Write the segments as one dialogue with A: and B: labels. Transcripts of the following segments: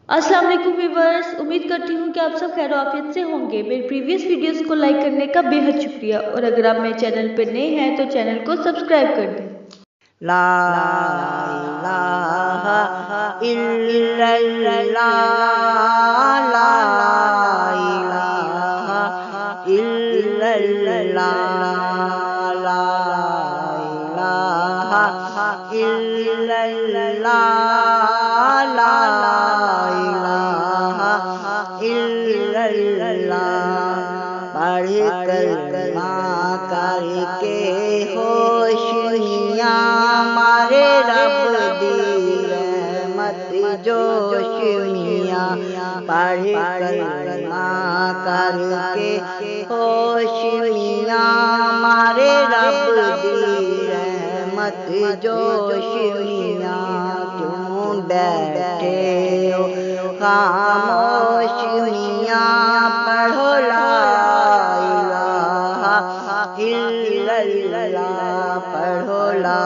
A: अस्सलाम वालेकुम व्यूअर्स, उम्मीद करती हूँ कि आप सब खैर आफियत से होंगे। मेरे प्रीवियस वीडियोस को लाइक करने का बेहद शुक्रिया और अगर आप मेरे चैनल पर नए हैं तो चैनल को सब्सक्राइब कर दें।
B: ला इलाहा इल्लल्लाह, ला इलाहा इल्लल्लाह, ला इलाहा इल्लल्लाह, ला इलाहा इल्लल्लाह। पढ़ कलमा करके होशियाँ मारे रब दी रहमत जोश मियाँ। पढ़ कलमा करके होशियाँ मारे रब दी रहमत जोश मियाँ। क्यों बैठे हो खामोश मियाँ, पढ़ो ला इलाहा इल्लल्लाह, पढ़ो ला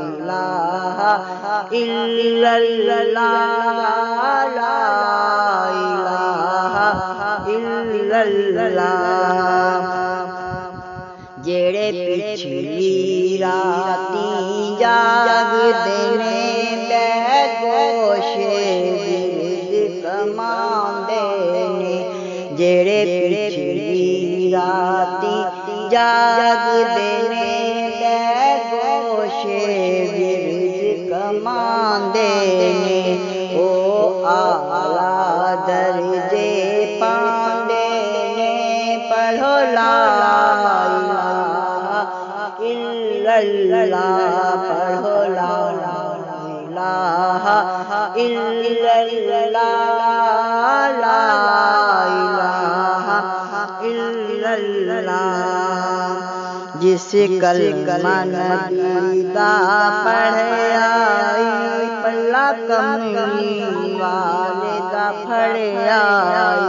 B: इलाहा इल्लल्लाह, ला इलाहा इल्लल्लाह। जेड़े पिछली राती जागदे ने बैगोशे बिरद कमांदे ने। जेड़े पिछली राती जागदे ने बैगोशे बिरद कमांदे ने। ओ आला दर्जे पांदे ने, पढ़ो ला इलाहा इल्लल्लाह, पढ़ो ला इलाहा इल्लल्लाह, ला इलाहा इल्लल्लाह। जिस कलमा नबी दा पढ़े आई, पल्ला कमली वाले दा पढ़े आई।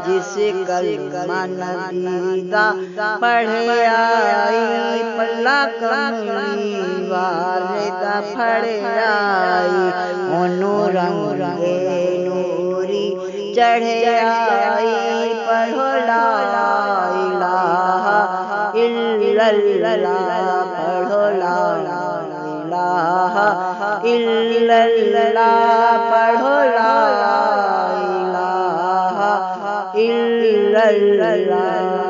B: जिस कलमा नबी दा पढ़े आई, पल्ला कमली वाले दा पढ़े आई। ओनू रंगे नूरी चढ़े आई, पढ़ो ला इलाहा इल्लल्लाह, पढ़ो ला इलाहा इल्लल्लाह, पढ़ो ला इलाहा इल्लल्लाह।